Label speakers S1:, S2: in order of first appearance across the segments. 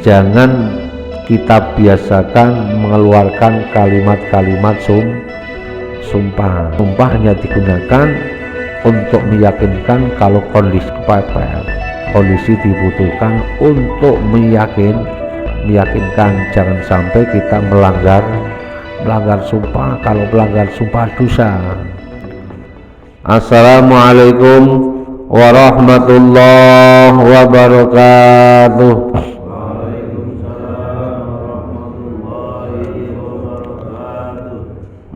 S1: jangan kita biasakan mengeluarkan kalimat-kalimat sumpah. Sumpah hanya digunakan untuk meyakinkan kalau kondisi kepepet, kondisi dibutuhkan untuk meyakinkan. Jangan sampai kita melanggar sumpah. Kalau melanggar sumpah dosa. Assalamualaikum warahmatullahi wabarakatuh.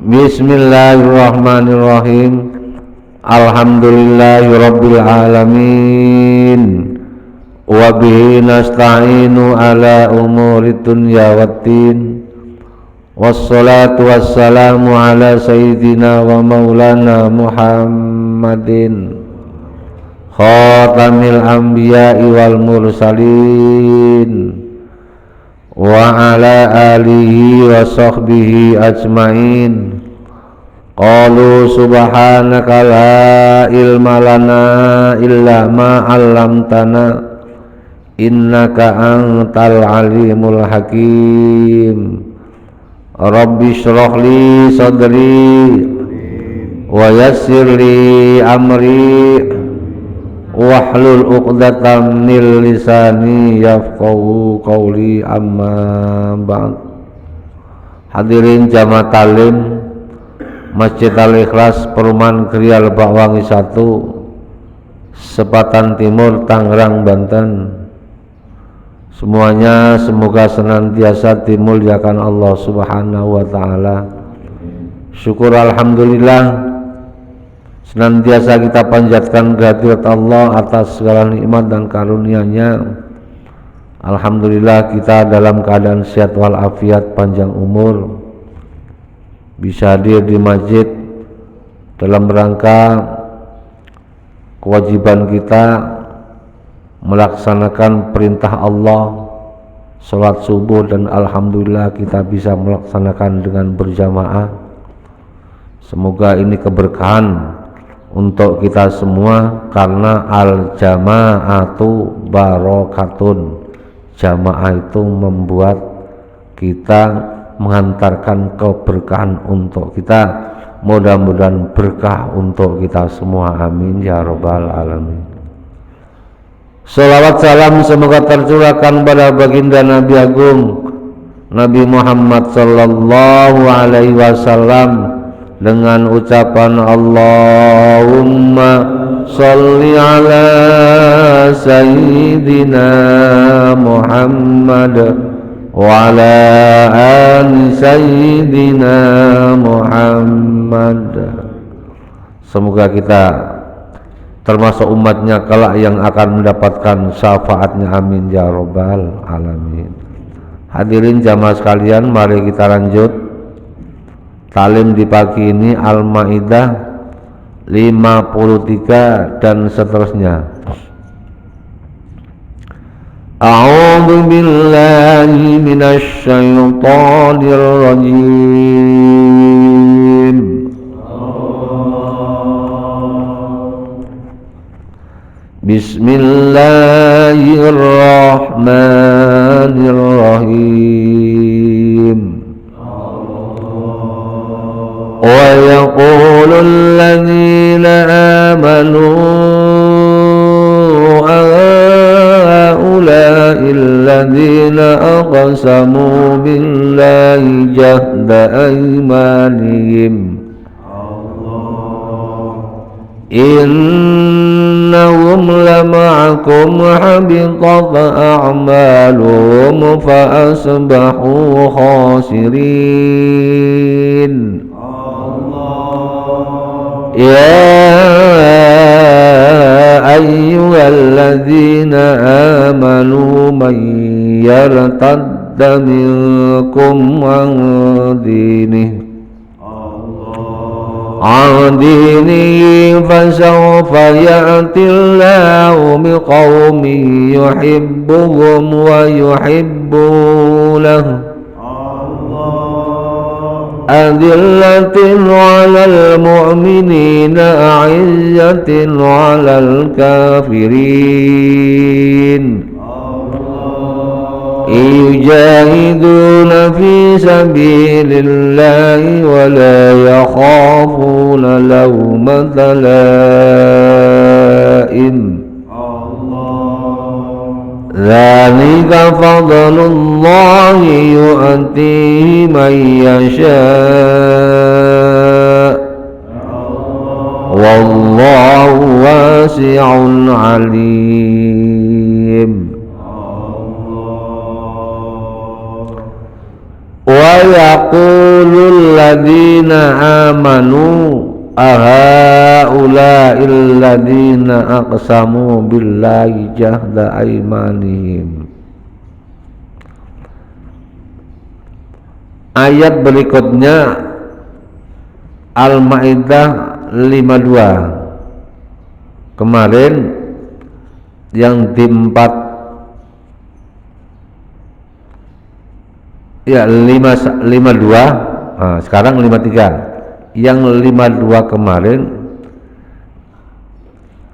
S1: Bismillahirrahmanirrahim. Alhamdulillahirabbil alamin. Wa bihi nasta'inu ala umuri dunya waddin. Wassalatu wassalamu ala sayyidina wa maulana Muhammadin khatamil anbiya'i wal mursalin wa ala alihi wa sahbihi ajmain. Qalu subhanaka la ilma lana illa ma 'allamtana innaka antal alimul hakim. Rabbi shrah li sadri wa yassir li amri wahlul 'uqdatam min lisani yafqahu qawli, amma ba'd. Hadirin jamaah talim Masjid Al-Ikhlas Perumahan Kriya Lebakwangi 1, Sepatan Timur, Tangerang, Banten. Semuanya semoga senantiasa dimuliakan Allah Subhanahu wa ta'ala. Syukur alhamdulillah senantiasa kita panjatkan kehadirat Allah atas segala nikmat dan karunia-Nya. Alhamdulillah kita dalam keadaan sehat walafiat, panjang umur, bisa hadir di masjid dalam rangka kewajiban kita melaksanakan perintah Allah, sholat subuh, dan alhamdulillah kita bisa melaksanakan dengan berjamaah. Semoga ini keberkahan untuk kita semua, karena al-jama'atu barokatun. Jamaah itu membuat kita mengantarkan keberkahan untuk kita. Mudah-mudahan berkah untuk kita semua, amin ya rabbal alamin. Salawat salam semoga tercurahkan pada baginda Nabi Agung Nabi Muhammad sallallahu alaihi wasallam dengan ucapan Allahumma sholli ala sayyidina Muhammad wa ala ali sayyidina Muhammad. Semoga kita termasuk umatnya kelak yang akan mendapatkan syafaatnya, amin ya rabbal alamin. Hadirin jamaah sekalian, mari kita lanjut talim di pagi ini Al-Maidah 53 dan seterusnya. A'udzu billahi minasy syaithanir rajim. Bismillahirrahmanirrahim. Wa yaqulul ladzina amanu الذين أقسموا بالله جهد أيمانهم إنهم لمعكم حبطت أعمالهم فأصبحوا خاسرين. يا أيها الذين آمنوا من يرتد منكم عن دينه فسوف يأتي الله بقوم يحبهم ويحبونه أذلة على المؤمنين أعزة على الكافرين يجاهدون في سبيل الله ولا يخافون لومة لائم ذلك فضل الله يؤتيه من يشاء والله واسع عليم ويقول الذين آمنوا أهؤلاء الذين أقسموا بالله جهد أيمانهم. Ayat berikutnya Al-Maidah 52. Kemarin yang di 52, nah, sekarang 53. Yang 52 kemarin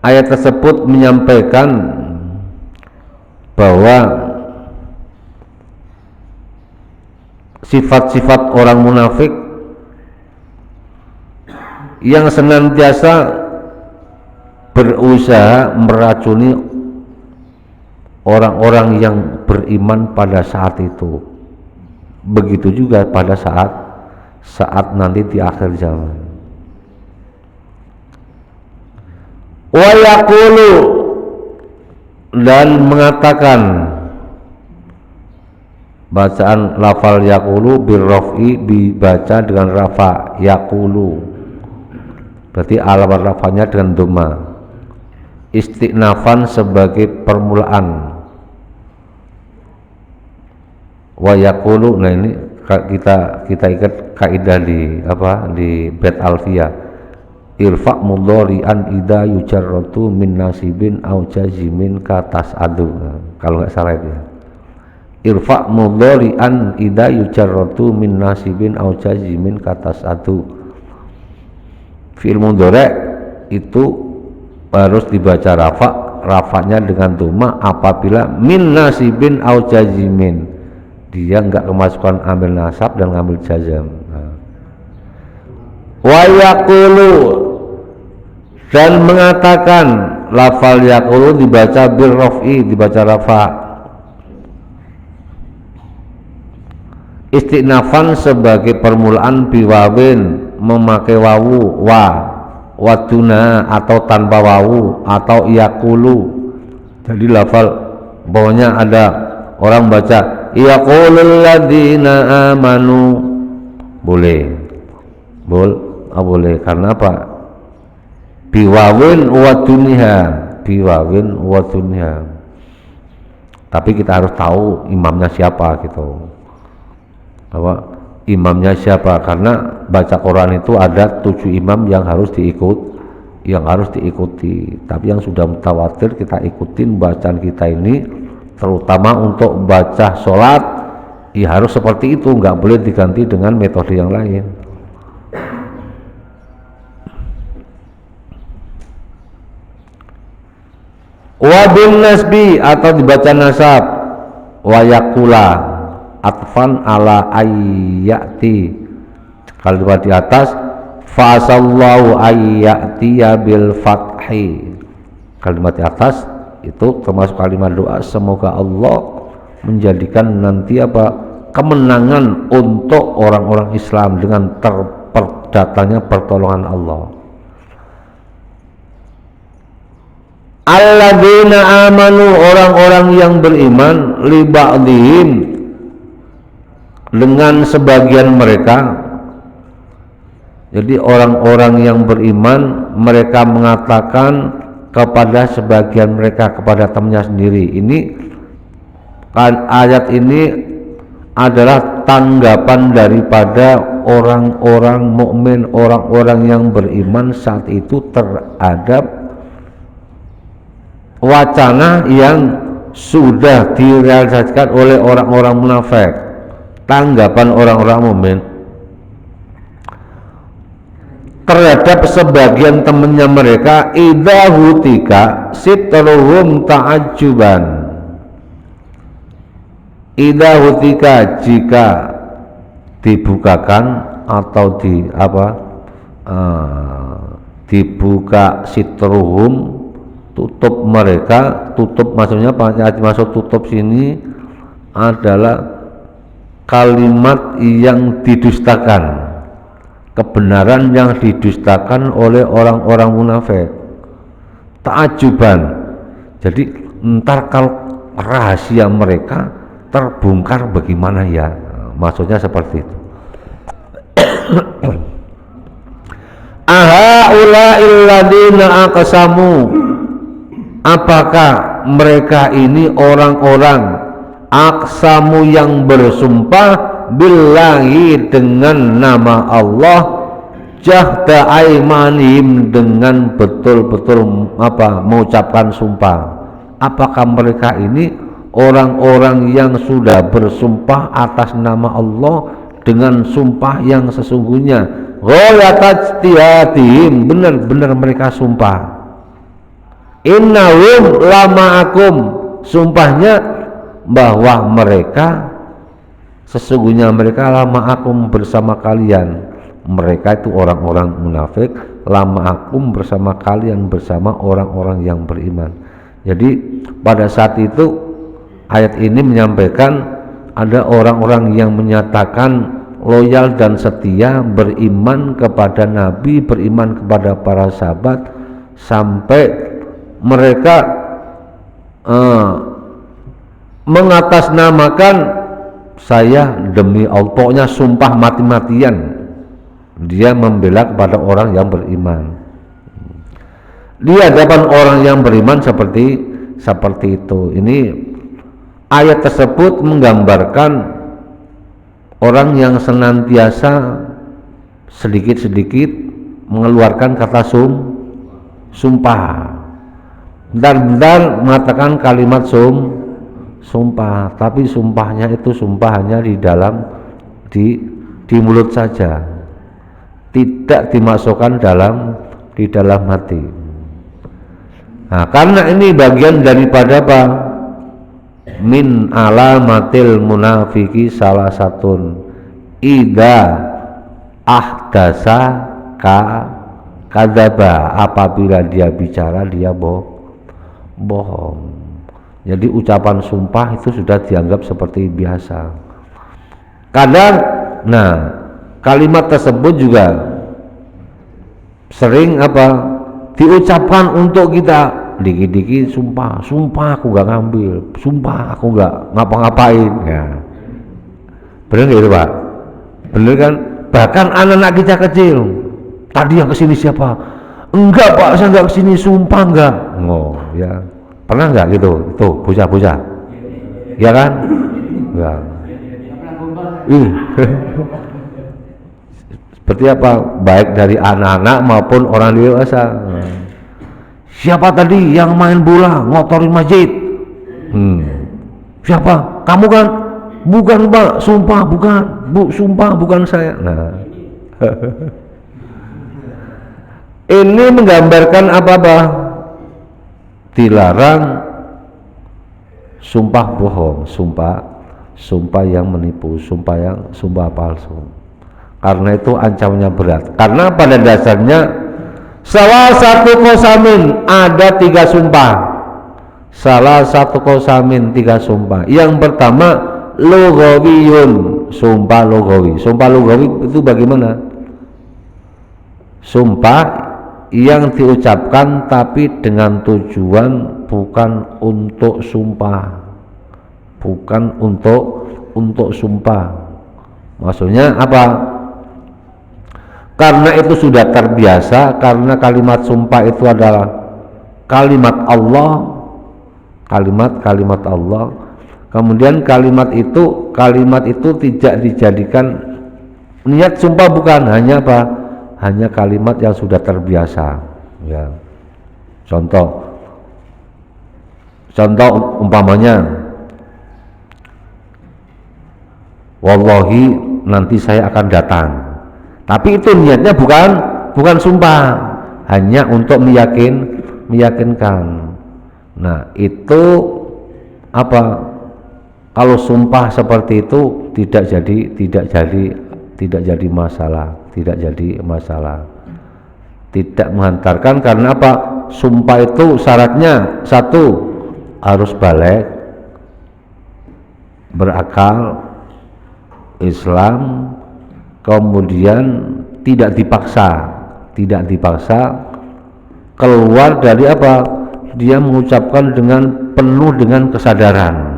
S1: ayat tersebut menyampaikan bahwa sifat-sifat orang munafik yang senantiasa berusaha meracuni orang-orang yang beriman pada saat itu. Begitu juga pada saat nanti di akhir zaman. Wa yaqulu, dan mengatakan, bacaan lafal yaqulu birraf'i dibaca dengan rafa, yaqulu berarti alamat rafanya dengan dhamma, istiqnafan sebagai permulaan. Wa yaqulu, nah ini kita ikat kaidah di bait alfiyah, irfa mudhari'an idza yujarratu min nasibin au jazimin ka tas'adu. Kalau nggak salah itu ya, irfa mudhari'an idza yujarratu min nasibin au jazimin ka tas'adu. Fi'il mudhari' itu harus dibaca rafa'nya dengan dhamma apabila min nasibin au jazimin, dia enggak kemasukan ambil nasab dan ngambil jazam. Wa yaqulu, dan mengatakan, lafal yaqulu dibaca birraf'i, dibaca rafa, istiqnafan sebagai permulaan biwawin, memakai wawu, waduna atau tanpa wawu, atau yaqulu. Jadi lafal bawahnya ada orang baca yaqulul ladzina amanu, boleh karena apa? Biwawin wa dunya. Tapi kita harus tahu imamnya siapa gitu. Bahwa imamnya siapa, karena baca Quran itu ada 7 imam yang harus diikuti. Tapi yang sudah mutawatir kita ikutin bacaan kita ini, terutama untuk baca sholat, ya harus seperti itu, nggak boleh diganti dengan metode yang lain. Wa bin nasbi, atau dibaca nasab, wa yaqula atfan ala ayyati, kalau di atas fasallahu ayyatiya bil fathi, kalimat di atas itu termasuk kalimat doa, semoga Allah menjadikan nanti kemenangan untuk orang-orang Islam dengan datangnya pertolongan Allah. Alladzina amanu, orang-orang yang beriman, li ba'dihim, dengan sebagian mereka. Jadi orang-orang yang beriman, mereka mengatakan kepada sebagian mereka, kepada temannya sendiri. Ini ayat ini adalah tanggapan daripada orang-orang mukmin, orang-orang yang beriman saat itu terhadap wacana yang sudah direalisasikan oleh orang-orang munafik. Tanggapan orang-orang mukmin terhadap sebagian temannya mereka, idza hutika sitruhum ta'ajjuban, Idza hutika, jika dibukakan atau dibuka sitruhum, tutup mereka. Tutup maksudnya maksud tutup sini adalah kalimat yang didustakan, kebenaran yang didustakan oleh orang-orang munafik. Ta'ajuban, jadi entar kalau rahasia mereka terbongkar bagaimana ya, maksudnya seperti itu. Ahaula'il ladzina aqsamu, apakah mereka ini orang-orang aqsamu yang bersumpah billahi dengan nama Allah, jahda aimanihim dengan betul-betul mengucapkan sumpah. Apakah mereka ini orang-orang yang sudah bersumpah atas nama Allah dengan sumpah yang sesungguhnya, ghayatijtihadihim, benar-benar mereka sumpah. Innahum lama'akum, sumpahnya bahwa mereka sesungguhnya mereka lama'akum bersama kalian. Mereka itu orang-orang munafik, lama'akum bersama kalian, bersama orang-orang yang beriman. Jadi pada saat itu ayat ini menyampaikan ada orang-orang yang menyatakan loyal dan setia, beriman kepada Nabi, beriman kepada para sahabat, sampai mereka mengatasnamakan saya demi Allah, pokoknya sumpah mati-matian dia membela kepada orang yang beriman. Di hadapan orang yang beriman seperti itu. Ini ayat tersebut menggambarkan orang yang senantiasa sedikit-sedikit mengeluarkan kata sumpah, bentar-bentar mengatakan kalimat sumpah, tapi sumpahnya itu sumpah hanya di mulut saja, tidak dimasukkan di dalam hati. Nah, karena ini bagian daripada apa? Min alamatil munafiki salah satun ida ahdasa kadzaba, apabila dia bicara dia bohong. Jadi ucapan sumpah itu sudah dianggap seperti biasa. Kadang kalimat tersebut juga sering diucapkan untuk kita. Dikit-dikit sumpah aku gak ngambil, sumpah aku gak ngapa-ngapain ya. Bener gak itu Pak? Bener kan? Bahkan anak-anak kita kecil, tadi yang kesini siapa? Enggak Pak, saya gak kesini, sumpah enggak. Oh ya, pernah nggak gitu? Tuh bocah-bocah ya kan? Ya. Seperti apa? Baik dari anak-anak maupun orang dewasa. Siapa tadi yang main bola ngotorin masjid? Siapa? Kamu kan? Bukan Pak, sumpah bukan. Sumpah bukan saya. Nah. Ini menggambarkan apa? Dilarang sumpah bohong, sumpah yang menipu, sumpah palsu. Karena itu ancamannya berat. Karena pada dasarnya salah satu kosamin ada 3 sumpah. Salah satu kosamin 3 sumpah. Yang pertama lugawiyun, sumpah lugawi. Sumpah lugawi itu bagaimana? Sumpah yang diucapkan tapi dengan tujuan bukan untuk sumpah. Bukan untuk sumpah. Maksudnya apa? Karena itu sudah terbiasa, karena kalimat sumpah itu adalah kalimat Allah, kalimat Allah. Kemudian kalimat itu tidak dijadikan niat sumpah, bukan, hanya apa? Hanya kalimat yang sudah terbiasa. Ya. Contoh umpamanya, wallahi nanti saya akan datang. Tapi itu niatnya bukan sumpah, hanya untuk meyakinkan. Nah, itu apa? Kalau sumpah seperti itu tidak jadi masalah, tidak menghantarkan. Karena apa? Sumpah itu syaratnya satu, harus balik, berakal, Islam, kemudian tidak dipaksa, keluar dari apa? Dia mengucapkan penuh dengan kesadaran,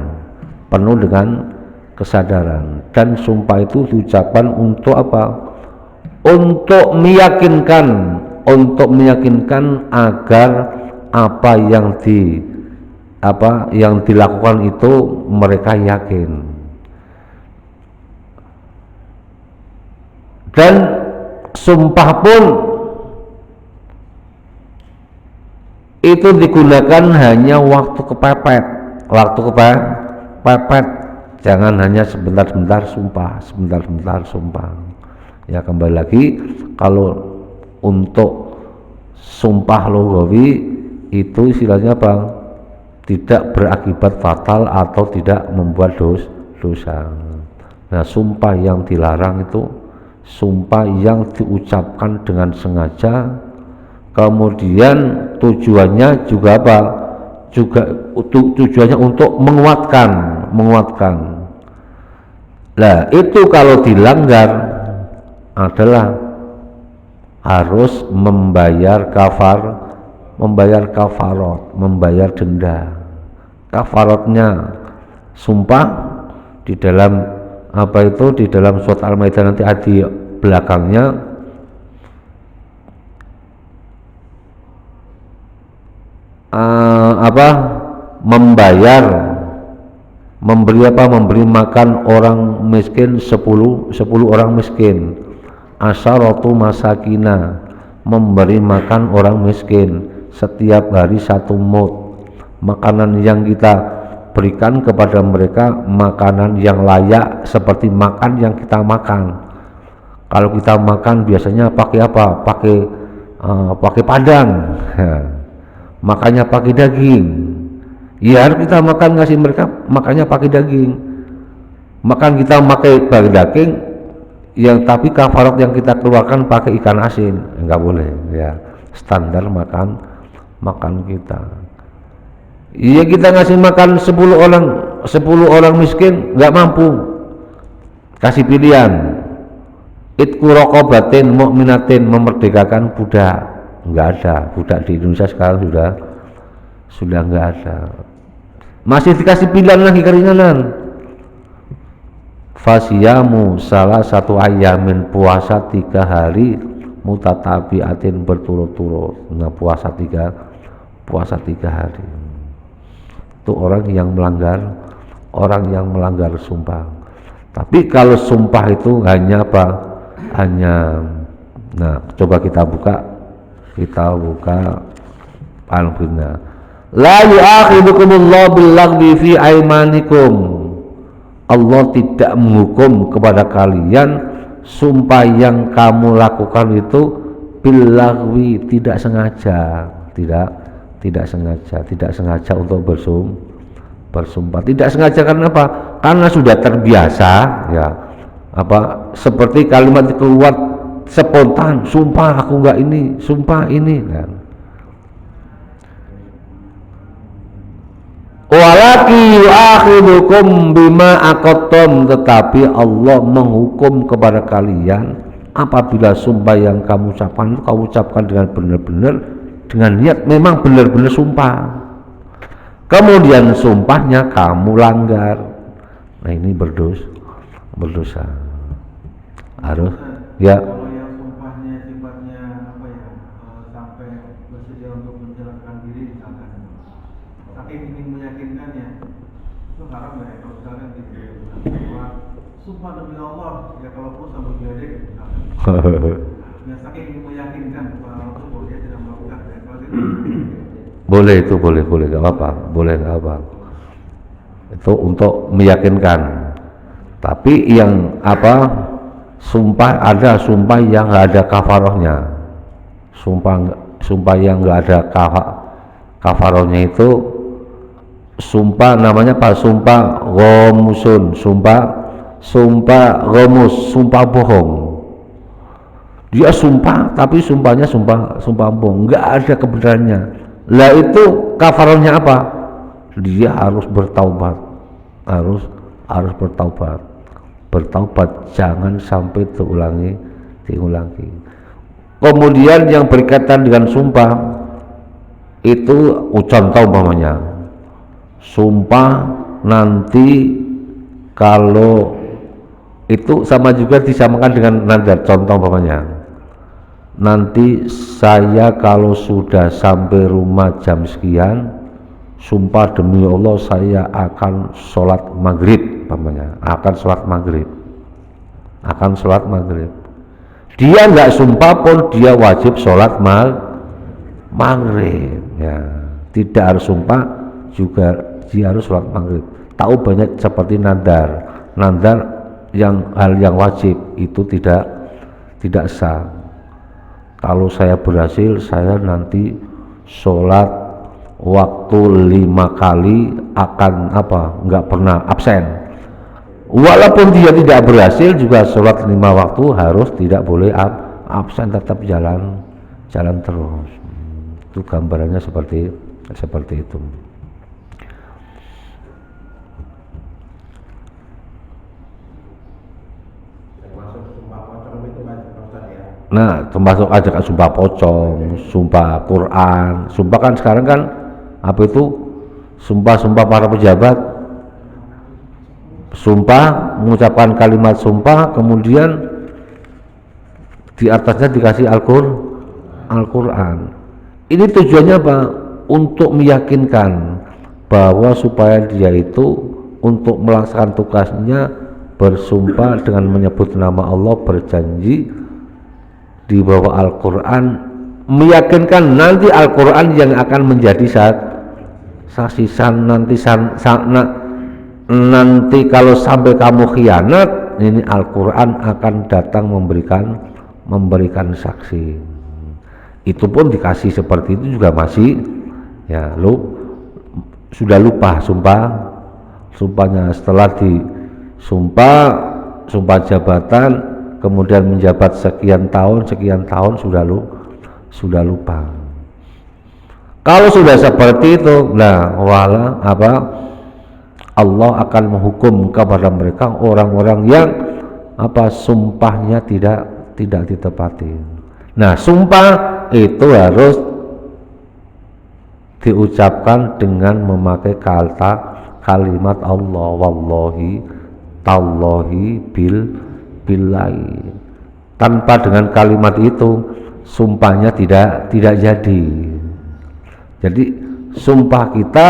S1: dan sumpah itu diucapkan untuk apa? Untuk meyakinkan agar apa yang dilakukan itu mereka yakin. Dan sumpah pun itu digunakan hanya waktu kepepet, jangan hanya sebentar sumpah. Ya, kembali lagi, kalau untuk sumpah lughawi itu istilahnya apa? Tidak berakibat fatal atau tidak membuat dosa. Nah, sumpah yang dilarang itu sumpah yang diucapkan dengan sengaja, kemudian tujuannya juga apa? Tujuannya untuk menguatkan. Nah, itu kalau dilanggar adalah harus membayar kafarat, membayar denda. Kafaratnya sumpah di dalam di dalam surat Al-Maidah nanti di belakangnya, memberi makan orang miskin 10 orang miskin, asyaratu masakina, memberi makan orang miskin setiap hari 1 mud. Makanan yang kita berikan kepada mereka makanan yang layak seperti makan yang kita makan. Kalau kita makan biasanya pakai apa? Pakai padang, makanya pakai daging. Ya, harus kita ngasih mereka makannya pakai daging. Makan kita pakai daging, tapi kafarat yang kita keluarkan pakai ikan asin, enggak boleh. Ya, standar makan kita. Iya, kita ngasih makan 10 orang miskin enggak mampu, kasih pilihan, itqu raqabatin mu'minatin, memerdekakan budak. Enggak ada budak di Indonesia sekarang, sudah enggak ada. Masih dikasih pilihan lagi, keringanan. Fasiyamu salah satu ayamin, puasa 3 hari mutatabiatin berturut-turut. Nah, puasa 3 hari. Itu orang yang melanggar sumpah. Tapi kalau sumpah itu hanya apa? Nah, coba kita buka Al-Qur'an. La yu'akhidukumullahu bil-laghwi fi aymanikum. Allah tidak menghukum kepada kalian sumpah yang kamu lakukan itu bil-laghwi, tidak sengaja, untuk bersumpah. Tidak sengaja karena apa? Karena sudah terbiasa, ya. Seperti kalimat keluar spontan, sumpah aku enggak ini, sumpah ini, kan. Walaki yu'akhidukum bima aqadtum, tetapi Allah menghukum kepada kalian apabila sumpah yang kamu ucapkan dengan benar-benar, dengan niat memang benar-benar sumpah, kemudian sumpahnya kamu langgar. Nah, ini berdosa. Harus ya.
S2: Kalau yang sumpahnya sifatnya sampai bersedia untuk mencelakakan diri misalkan, saking ingin meyakinkannya, itu haram ya kalau misalkan sumpah demi Allah, ya kalau perlu sambil geledek misalkan. Ya, saking ingin meyakinkan bahwa dia tidak melakukan, ya kalau itu
S1: boleh, nggak apa-apa. Itu untuk meyakinkan. Tapi yang sumpah, ada sumpah yang nggak ada kafarohnya. Sumpah yang nggak ada kafarohnya itu sumpah namanya apa? Sumpah ghomusun, sumpah ghomus, sumpah bohong. Dia sumpah tapi sumpahnya sumpah bohong, nggak ada kebenarannya. Lah itu kafarahnya apa? Dia harus bertaubat, harus bertaubat, jangan sampai diulangi. Kemudian yang berkaitan dengan sumpah itu contoh umpamanya sumpah nanti kalau itu sama juga disamakan dengan nadar. Contoh umpamanya nanti saya kalau sudah sampai rumah jam sekian, sumpah demi Allah saya akan sholat maghrib umpamanya, akan sholat maghrib. Dia nggak sumpah pun dia wajib sholat maghrib ya, tidak harus sumpah juga dia harus sholat maghrib. Tahu banyak seperti nadar yang hal yang wajib itu tidak sah. Kalau saya berhasil, saya nanti sholat waktu 5 kali akan nggak pernah absen. Walaupun dia tidak berhasil juga sholat 5 waktu harus tidak boleh absen, tetap jalan terus. Itu gambarannya seperti itu. Nah, termasuk ajakan sumpah pocong, sumpah Quran, sumpah kan sekarang kan apa itu sumpah para pejabat, sumpah mengucapkan kalimat sumpah kemudian di atasnya dikasih Al-Quran. Ini tujuannya apa? Untuk meyakinkan bahwa supaya dia itu untuk melaksanakan tugasnya bersumpah dengan menyebut nama Allah, berjanji di bawah Al-Quran, meyakinkan nanti Al-Quran yang akan menjadi saksi nanti kalau sampai kamu khianat, ini Al-Quran akan datang memberikan saksi. Itu pun dikasih seperti itu juga masih ya sudah lupa sumpahnya. Setelah sumpah jabatan kemudian menjabat sekian tahun sudah lupa. Kalau sudah seperti itu, nah Allah akan menghukum kepada mereka orang-orang yang sumpahnya tidak ditepati. Nah, sumpah itu harus diucapkan dengan memakai kalimat Allah, wallahi, tallahi, billahi. Tanpa dengan kalimat itu sumpahnya tidak jadi. Jadi sumpah kita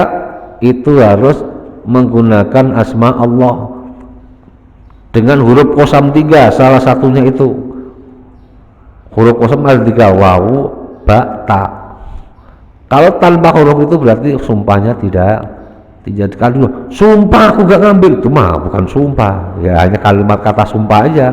S1: itu harus menggunakan asma Allah dengan huruf qasam 3, salah satunya itu huruf qasam ada 3, wawu, ba, ta. Kalau tanpa huruf itu berarti sumpahnya tidak dijadikan. Sumpah aku gak ngambil, itu mah bukan sumpah ya, hanya kalimat kata sumpah aja.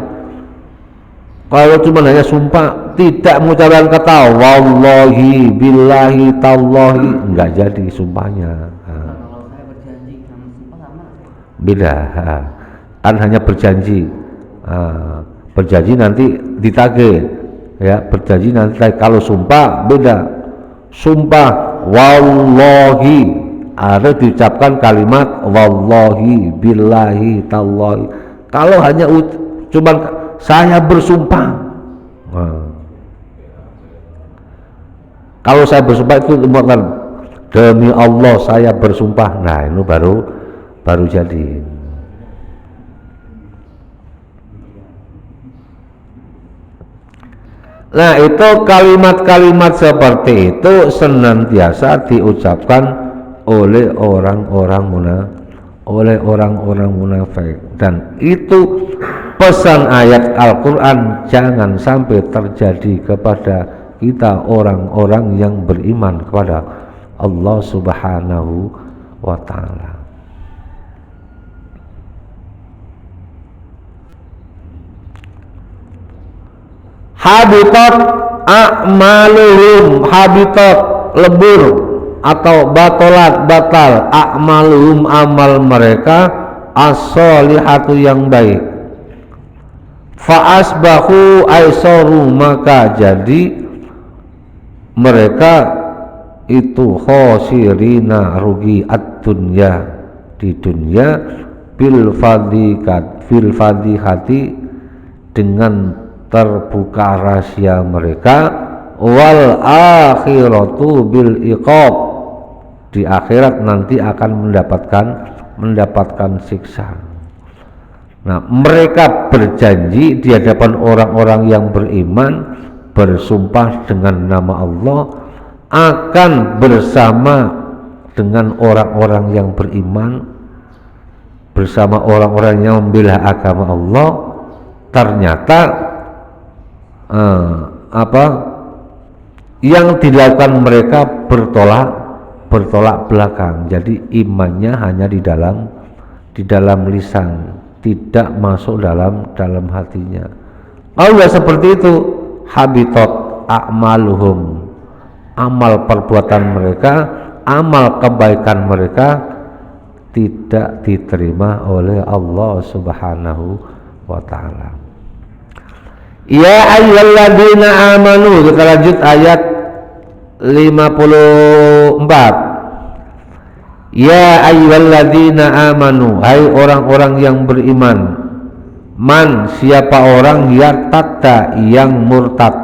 S1: Kalau cuma hanya sumpah tidak mengucapkan kata wallahi, billahi, tallahi, enggak jadi sumpahnya.
S3: Kalau saya berjanji sama sumpah sama?
S1: Beda, kan hanya berjanji. Berjanji nanti ditagih ya, berjanji nanti ditagih. Kalau sumpah beda, sumpah wallahi ada diucapkan kalimat wallahi, billahi, tallahi. Kalau hanya cuman saya bersumpah, kalau saya bersumpah itu demi Allah saya bersumpah, nah itu baru jadi. Nah, itu kalimat-kalimat seperti itu senantiasa diucapkan oleh orang-orang munafik, dan itu pesan ayat Al-Quran jangan sampai terjadi kepada kita orang-orang yang beriman kepada Allah Subhanahu wa Ta'ala. Habitat a'maluhum, habitat lebur atau batal a'maluhum amal mereka as-solihatu yang baik. Fa asbahu aisaru maka jadi mereka itu khosirina rugi ad-dunya di dunia bil fadihati dengan terbuka rahasia mereka wal akhiratu bil iqab di akhirat nanti akan mendapatkan siksa. Nah, mereka berjanji di hadapan orang-orang yang beriman bersumpah dengan nama Allah akan bersama dengan orang-orang yang beriman, bersama orang-orang yang membela agama Allah. Ternyata yang dilakukan mereka bertolak belakang. Jadi imannya hanya di dalam lisan, tidak masuk dalam hatinya. Allah seperti itu, habitat a'maluhum, amal perbuatan mereka, amal kebaikan mereka tidak diterima oleh Allah Subhanahu wa ta'ala. Ya ayyuhalladzina amanu, kita lanjut ayat 54. Ya ayyuhalladzina amanu, hai orang-orang yang beriman, man siapa orang yartadda yang murtad.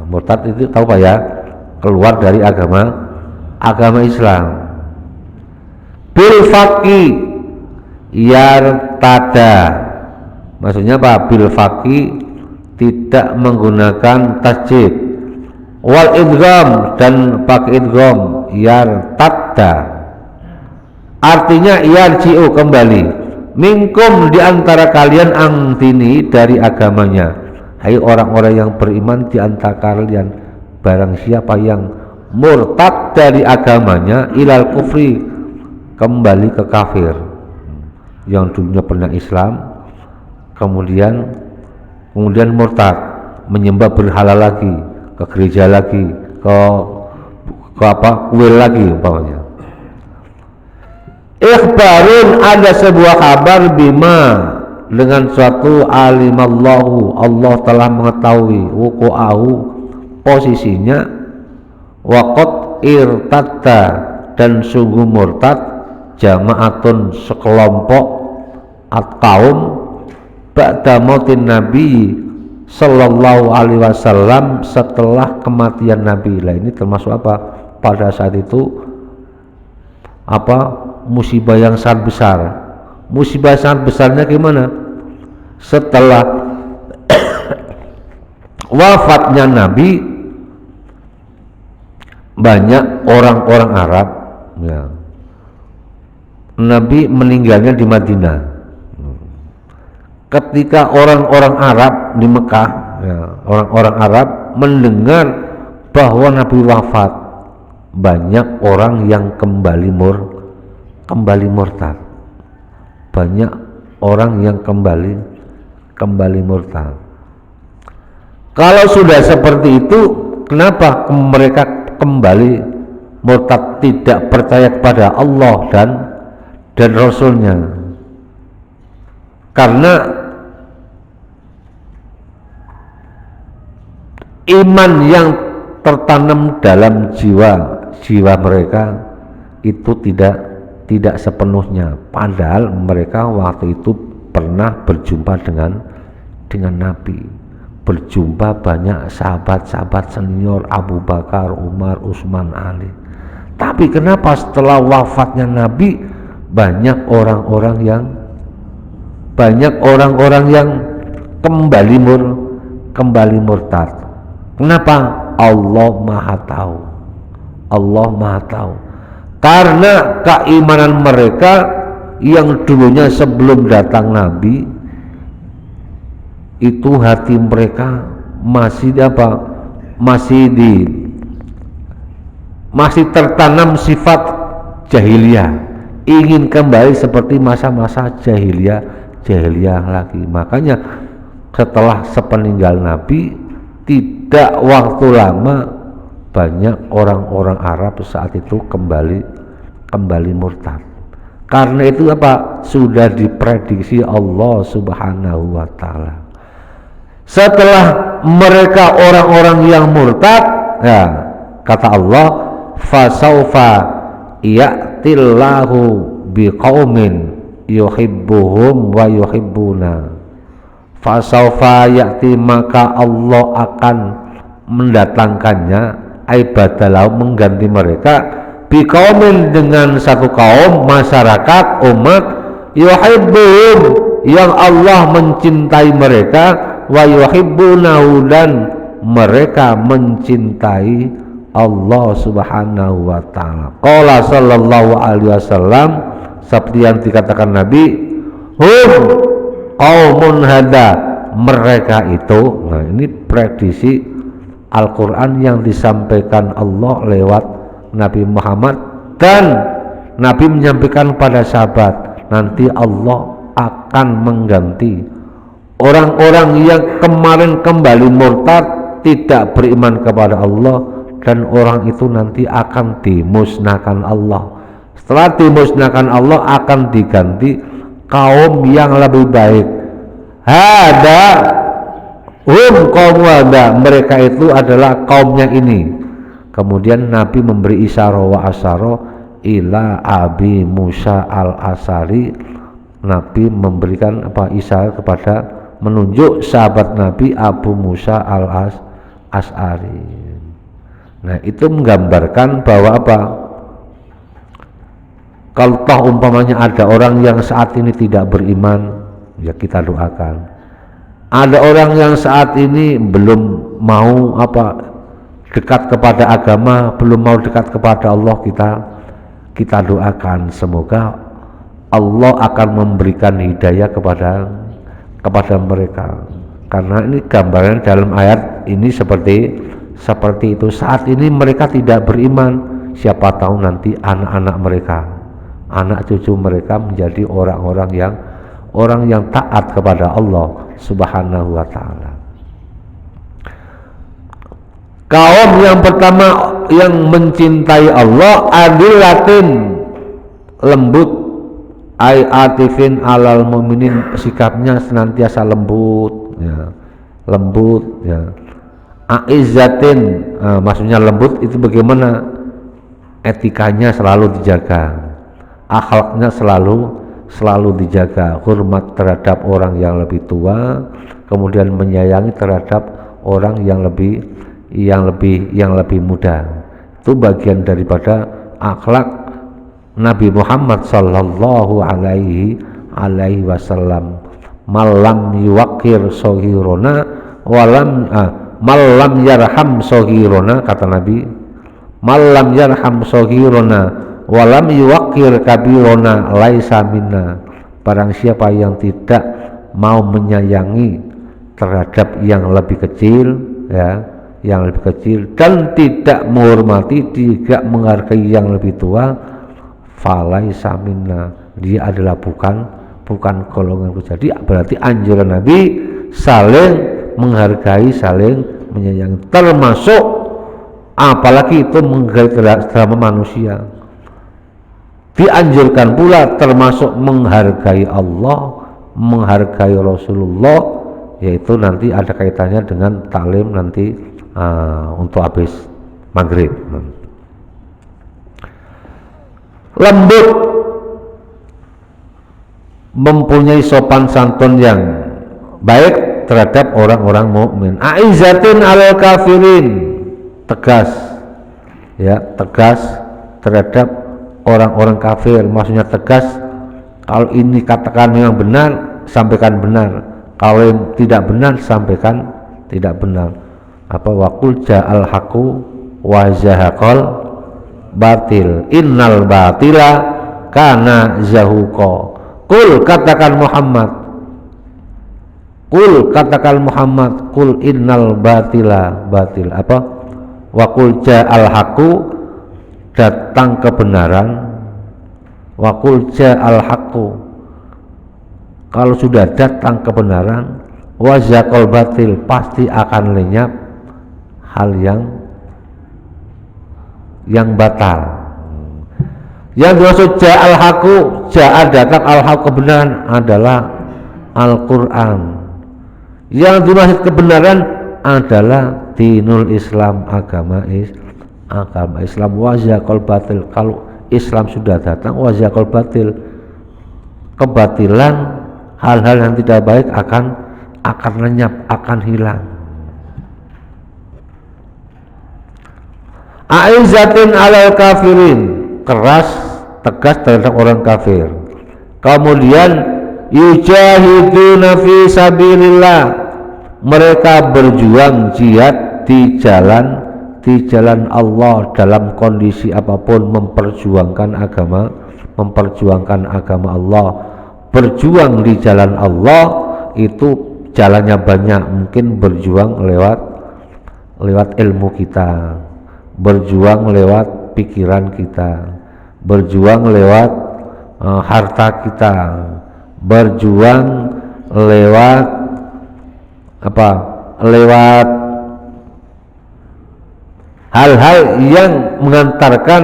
S1: Murtad itu tahu Pak ya, keluar dari agama Islam. Bil faqi yartada, maksudnya apa? Bil faqi tidak menggunakan tasjid, wal idgham dan pakai idgham yartadda, artinya yarji'u kembali, minkum di antara kalian angtini dari agamanya, hai orang-orang yang beriman di antara kalian, barang siapa yang murtad dari agamanya ilal kufri, kembali ke kafir, yang dulunya pernah Islam kemudian murtad, menyembah berhala lagi, ke gereja lagi, ke kuil lagi umpamanya. Ikhbarun, ada sebuah kabar, bima dengan suatu alimallahu, Allah telah mengetahui wuqu'ahu posisinya, waqad irtadda dan sungguh murtad, jama'atun sekelompok at-kaum, ba'da mautin Nabi sallallahu alaihi wasallam, setelah kematian Nabi. Lah ini termasuk apa? Pada saat itu musibah yang sangat besar. Musibah sangat besarnya gimana? Setelah wafatnya Nabi, banyak orang-orang Arab ya. Nabi meninggalnya di Madinah. Ketika orang-orang Arab di Mekah ya, orang-orang Arab mendengar bahwa Nabi wafat, banyak orang yang kembali murtad. Banyak orang yang kembali murtad. Kalau sudah seperti itu, kenapa mereka kembali murtad, tidak percaya kepada Allah dan Rasulnya? Karena iman yang tertanam dalam jiwa mereka itu tidak sepenuhnya, padahal mereka waktu itu pernah berjumpa dengan Nabi, berjumpa banyak sahabat-sahabat senior, Abu Bakar, Umar, Utsman, Ali. Tapi kenapa setelah wafatnya Nabi banyak orang-orang yang kembali murtad? Kenapa? Allah Maha tahu. Karena keimanan mereka yang dulunya sebelum datang Nabi itu, hati mereka masih tertanam sifat jahiliyah, ingin kembali seperti masa-masa jahiliyah lagi. Makanya setelah sepeninggal Nabi, tidak waktu lama banyak orang-orang Arab saat itu kembali murtad. Karena itu apa? Sudah diprediksi Allah Subhanahu wa taala. Setelah mereka orang-orang yang murtad, ya, kata Allah, fasaufa ya'tillahu biqaumin yuhibbuhum wa yuhibbuna. Fasaufa ya'ti, maka Allah akan mendatangkannya, aibadalau, mengganti mereka, biqaumin, dengan satu kaum, masyarakat, umat, yuhibbuhum, yang Allah mencintai mereka, wa yuhibbunahu, dan mereka mencintai Allah Subhanahu wa taala. Qala sallallahu alaihi wasallam, seperti yang dikatakan Nabi, hum qaumun hada, mereka itu. Nah, ini prediksi Al-Quran yang disampaikan Allah lewat Nabi Muhammad, dan Nabi menyampaikan pada sahabat, nanti Allah akan mengganti orang-orang yang kemarin kembali murtad, tidak beriman kepada Allah, dan orang itu nanti akan dimusnahkan Allah. Setelah dimusnahkan Allah, akan diganti kaum yang lebih baik. Hada hum kaum wada, mereka itu adalah kaumnya ini. Kemudian Nabi memberi isyarah wa asyarah ila Abi Musa al-Asari. Nabi memberikan isyarat kepada, menunjuk sahabat Nabi Abu Musa al-As'ari. Nah, itu menggambarkan bahwa kalau toh umpamanya ada orang yang saat ini tidak beriman, ya kita doakan. Ada orang yang saat ini belum mau dekat kepada agama, belum mau dekat kepada Allah, kita doakan semoga Allah akan memberikan hidayah kepada mereka. Karena ini gambaran dalam ayat ini seperti itu. Saat ini mereka tidak beriman, siapa tahu nanti anak-anak mereka, anak cucu mereka menjadi orang yang taat kepada Allah Subhanahu wa taala. Kaum yang pertama yang mencintai Allah, adilatin, lembut, ay atifin alal mu'minin, sikapnya senantiasa lembut, ya. Lembut, ya. Aizzatin, maksudnya lembut itu bagaimana? Etikanya selalu dijaga, akhlaknya selalu dijaga, hormat terhadap orang yang lebih tua, kemudian menyayangi terhadap orang yang lebih muda. Itu bagian daripada akhlak Nabi Muhammad sallallahu alaihi wasallam. Malam yuwakir sohirona walam malam yarham sohirona, kata Nabi, malam yarham sohirona walam yuwakir kabirona laisa minna. Barang siapa yang tidak mau menyayangi terhadap yang lebih kecil, ya, yang lebih kecil, dan tidak menghormati, tidak menghargai yang lebih tua, falaisa minna, dia adalah bukan golonganku. Jadi berarti anjuran Nabi saling menghargai, saling menyayangi, termasuk apalagi itu menghargai sesama manusia. Dianjurkan pula termasuk menghargai Allah, menghargai Rasulullah, yaitu nanti ada kaitannya dengan taklim nanti untuk habis maghrib. Lembut, mempunyai sopan santun yang baik terhadap orang-orang mukmin. Aizatin alal kafirin, tegas, ya, tegas terhadap orang-orang kafir. Maksudnya tegas, kalau ini katakan memang benar, sampaikan benar, kalau tidak benar, sampaikan tidak benar. Waqul ja'al haqu wa zahaqal batil innal batila kana zahuqa. Kul katakan Muhammad, kul innal batila batil. Waqul ja'al haqu, datang kebenaran. Waqul ja'al haqu, kalau sudah datang kebenaran, wa zaqal batil, pasti akan lenyap hal yang yang batal. Yang dimaksud ja'al haqu, ja'a datang al-haq kebenaran adalah Al-Quran. Yang dimaksud kebenaran adalah dinul Islam, agama Islam. Wazaqal batil, kalau Islam sudah datang, wazaqal batil, kebatilan, hal-hal yang tidak baik akan lenyap, akan hilang. Aizatin alal kafirin, keras, tegas terhadap orang kafir. Kemudian yujahiduna fi sabilillah, mereka berjuang jihad di jalan Allah dalam kondisi apapun, memperjuangkan agama Allah. Berjuang di jalan Allah itu jalannya banyak, mungkin berjuang lewat ilmu kita, berjuang lewat pikiran kita, berjuang lewat harta kita, berjuang lewat lewat hal-hal yang mengantarkan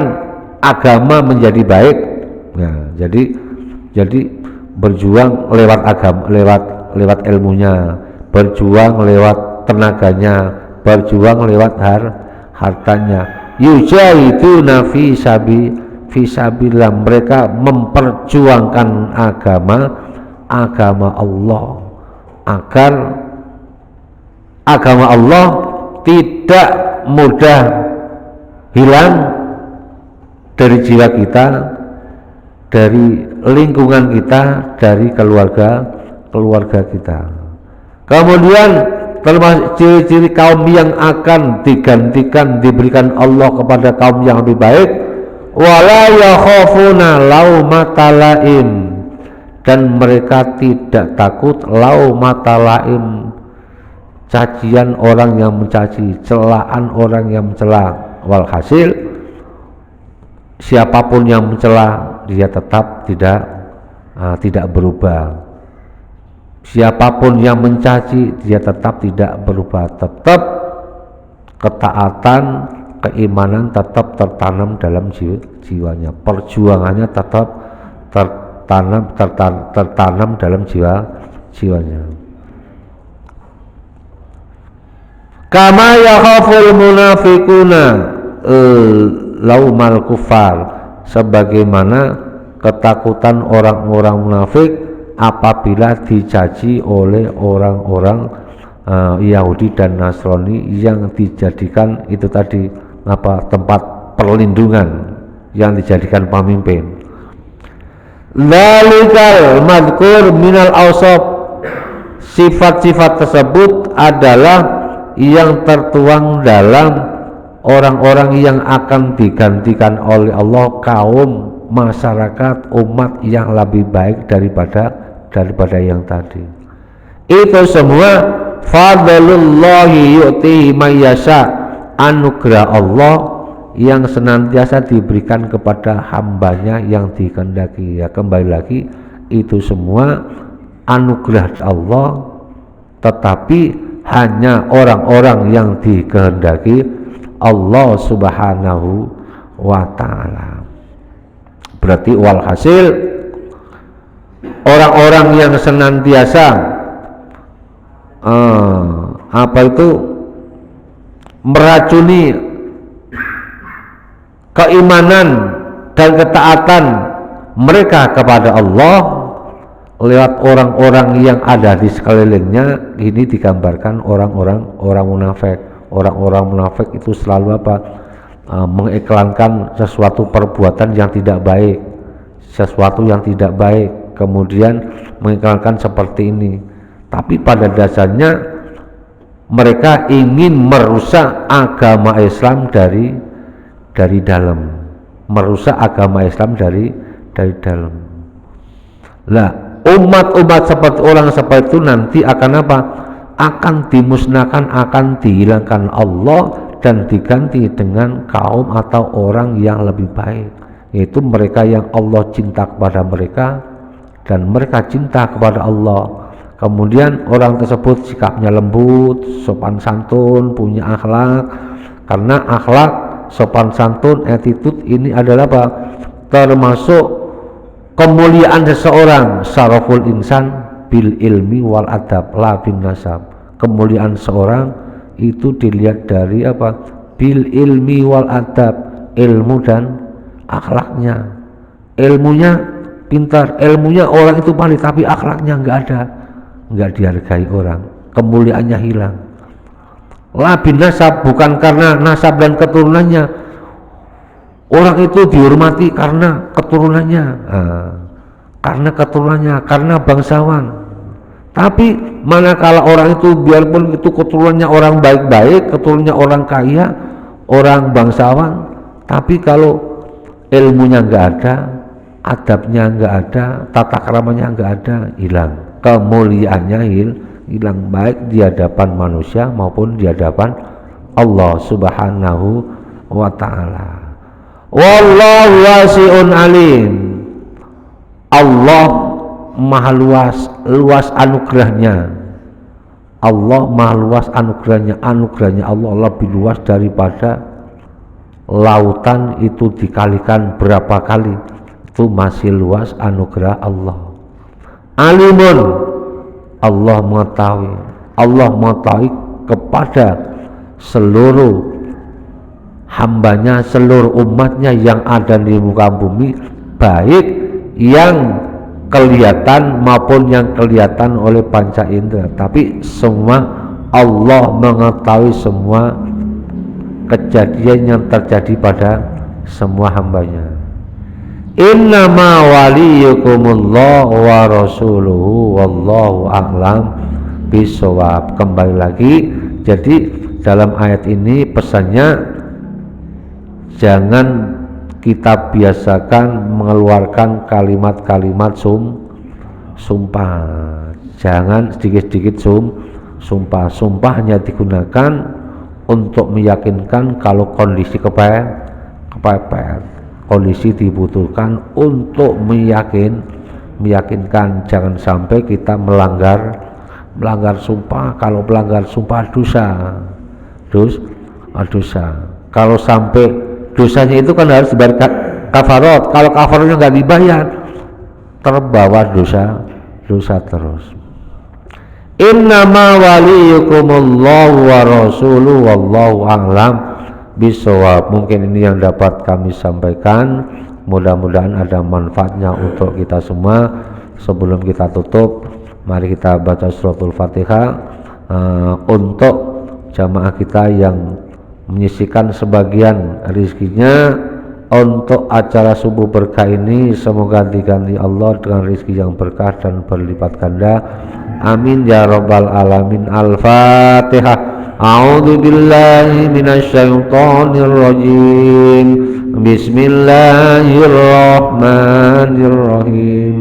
S1: agama menjadi baik. Nah, jadi berjuang lewat agama, lewat ilmunya, berjuang lewat tenaganya, berjuang lewat hartanya. Yujahiduna fi sabilillah, mereka memperjuangkan agama Allah agar agama Allah tidak mudah hilang dari jiwa kita, dari lingkungan kita, dari keluarga kita. Kemudian termasuk ciri-ciri kaum yang akan digantikan, diberikan Allah kepada kaum yang lebih baik, wala yakhafuna laumata laim, dan mereka tidak takut laumata laim, cacian orang yang mencaci, celaan orang yang mencela. Walhasil siapapun yang mencela, dia tetap tidak berubah. Siapapun yang mencaci, dia tetap tidak berubah. Tetap ketaatan, keimanan tetap tertanam dalam jiwanya. Perjuangannya tetap tertanam dalam jiwanya. Kama yakhaful munafiquna laumal kufar, sebagaimana ketakutan orang-orang munafik apabila dicaci oleh orang-orang Yahudi dan Nasrani yang dijadikan itu tadi tempat perlindungan, yang dijadikan pemimpin. Lalikal madkur minal awsaf, sifat-sifat tersebut adalah yang tertuang dalam orang-orang yang akan digantikan oleh Allah, kaum, masyarakat, umat yang lebih baik daripada yang tadi. Itu semua fadlullahi yu'tihi may yasha, anugerah Allah yang senantiasa diberikan kepada hambanya yang dikehendaki. Ya, kembali lagi, itu semua anugerah Allah, tetapi hanya orang-orang yang dikehendaki Allah Subhanahu wa ta'ala. Berarti walhasil orang-orang yang senantiasa meracuni keimanan dan ketaatan mereka kepada Allah lewat orang-orang yang ada di sekelilingnya. Ini digambarkan orang munafik. Orang-orang munafik itu selalu mengiklankan sesuatu perbuatan yang tidak baik, sesuatu yang tidak baik, kemudian mengiklankan seperti ini. Tapi pada dasarnya mereka ingin merusak agama Islam dari dalam, merusak agama Islam dari dalam. Lah, umat-umat seperti orang seperti itu nanti akan akan dimusnahkan, akan dihilangkan Allah dan diganti dengan kaum atau orang yang lebih baik, yaitu mereka yang Allah cinta kepada mereka dan mereka cinta kepada Allah. Kemudian orang tersebut sikapnya lembut, sopan santun, punya akhlak, karena akhlak sopan santun, attitude ini adalah apa? Termasuk kemuliaan seseorang. Syaraful insan bil ilmi wal adab la bin nasab. Kemuliaan seorang itu dilihat dari apa? Bil ilmi wal adab, ilmu dan akhlaknya. Ilmunya pintar, ilmunya orang itu pandai, tapi akhlaknya nggak dihargai orang, kemuliaannya hilang. La bin nasab, bukan karena nasab dan keturunannya. Orang itu dihormati karena keturunannya, karena bangsawan. Tapi manakala orang itu biarpun itu keturunannya orang baik-baik, keturunannya orang kaya, orang bangsawan, tapi kalau ilmunya nggak ada, adabnya nggak ada, tata keramanya nggak ada, hilang. Kemuliaannya hilang, baik di hadapan manusia maupun di hadapan Allah Subhanahu wa ta'ala. Wallahu wasi'un alim. Allah maha luas anugerahnya. Allah maha luas anugerahnya. Anugerahnya Allah lebih luas daripada lautan itu dikalikan berapa kali, itu masih luas anugerah Allah. Alimun, Allah mengetahui kepada seluruh hambanya, seluruh umatnya yang ada di muka bumi, baik yang kelihatan maupun yang kelihatan oleh panca indera, tapi semua Allah mengetahui semua kejadian yang terjadi pada semua hambanya. Innama waliyukumullah wa rasuluhu wallahu a'lam bisawab. Kembali lagi, jadi dalam ayat ini pesannya jangan kita biasakan mengeluarkan kalimat-kalimat sumpah. Jangan sedikit-sedikit sumpah. Sumpah hanya digunakan untuk meyakinkan kalau kondisi kepepet. Kondisi dibutuhkan untuk meyakinkan. Jangan sampai kita melanggar sumpah. Kalau melanggar sumpah dosa. Kalau sampai dosanya itu kan harus dibayar kafarat. Kalau kafaratnya nggak dibayar, terbawa dosa terus. Innama waliyukumullahu wa rasuluhu wallahu a'lam bisawab. Mungkin ini yang dapat kami sampaikan, mudah-mudahan ada manfaatnya untuk kita semua. Sebelum kita tutup, mari kita baca suratul Fatihah untuk jamaah kita yang menyisihkan sebagian rezekinya untuk acara subuh berkah ini. Semoga diganti Allah dengan rezeki yang berkah dan berlipat ganda. Amin ya rabbal alamin. Al-Fatihah. A'udzu billahi minasyaitonir rajim. Bismillahirrahmanirrahim.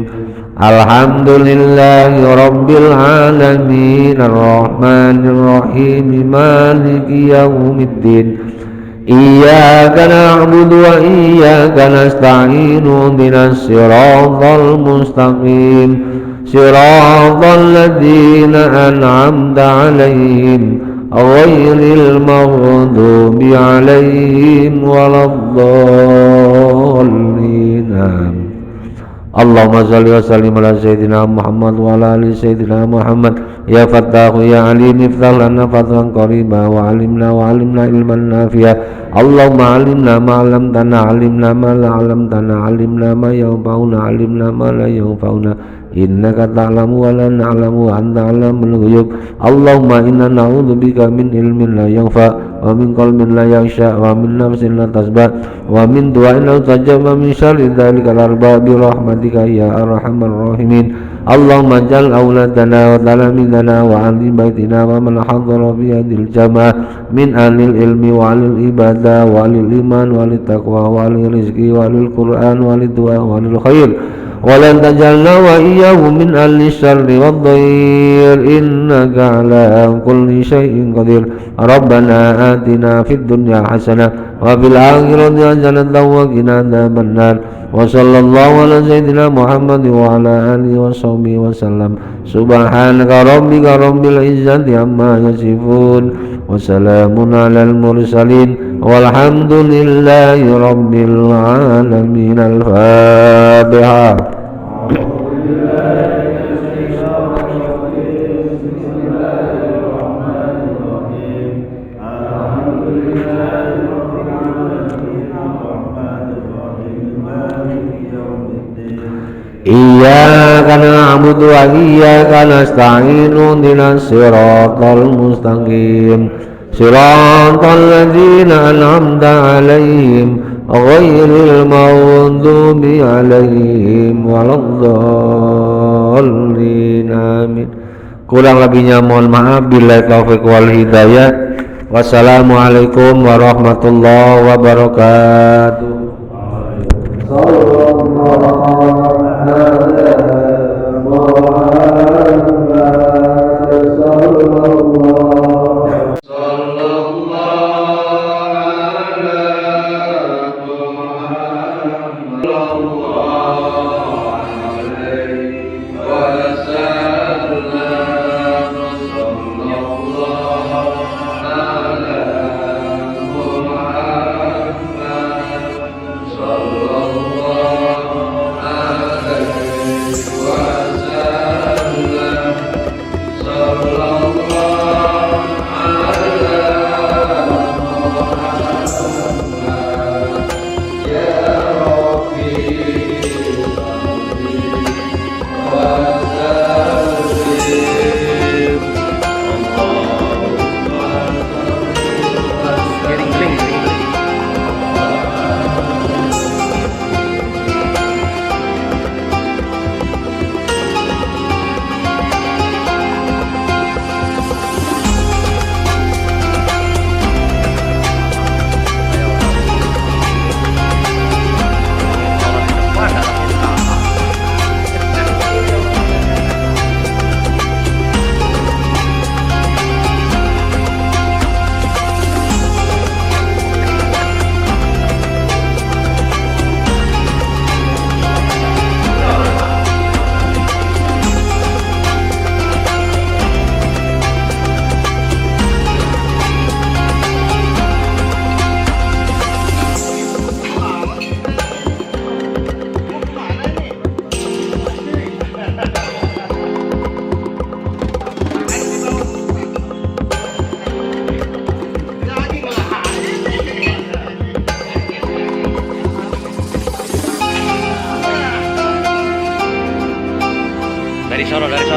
S1: Alhamdulillahi rabbil alamin. Ar-Rahmanir-Rahim. Maliki yaumiddin. Iyyaka na'budu wa iyyaka nasta'in. Ihdinas siratal mustaqim. Siratal ladzina an'amta 'alaihim ghairil maghdubi 'alaihim waladdallin. Allahumma shalli wa sallim ala sayyidina Muhammad wa ala ali sayyidina Muhammad. Ya Fattahu ya Alim iftah lana fathan qariba wa alimna ilman nafi'a. Allahumma alimna ma 'allamtana, alimna ma la 'allamtana, alimna ma yanfa'una, alimna ma la yanfa'una. Innaka ta'lamu wa la na'lamu wa anta 'allamul ghuyub. Allahumma inna na'udzubika min ilmin la yanfa' wa min qalbin la yakhsha wa min nafsin la tasba' wa min du'ain la tajab wa min syarri dzalikal arba' bi rahmatika ya arhamar rahimin. Allahumma ja'al auladana wa talamidana wa ahli baitina wa man hadara fi hadhil jamaah min ahlil ilmi wa ahlil ibadah wa ahlil iman wa ahlil taqwa wa ahlil rizqi wa ahlil qur'an wa ahlil du'a wa ahlil khair. Walan tajalna wa iyyahu min ahli syarri wadh-dhair innaka ala kulli syai'in qadir. Rabbana atina fid dunya hasanah wa fil akhirati hasanah wa qina adzabannar. Wa sallallahu ala sayyidina Muhammad wa ala alihi wa sahbihi wa sallam. Subhanaka rabbika rabbil izzati amma yasifun wa salamun alal mursalin walhamdulillahi rabbil alamin. Al-Fatihah. Iyyaka na'budu wa iyyaka nasta'in ihdinas siratal mustaqim siratal ladzina an'amta 'alaihim ghairil maghdubi 'alaihim waladdallin. Amin. Kurang lebihnya mohon maaf. Billahi taufiq wal hidayah. Wassalamualaikum warahmatullahi wabarakatuh.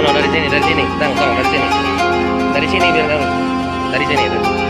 S4: Dari sini, dari sini, dari sini biar kamu. Dari sini itu.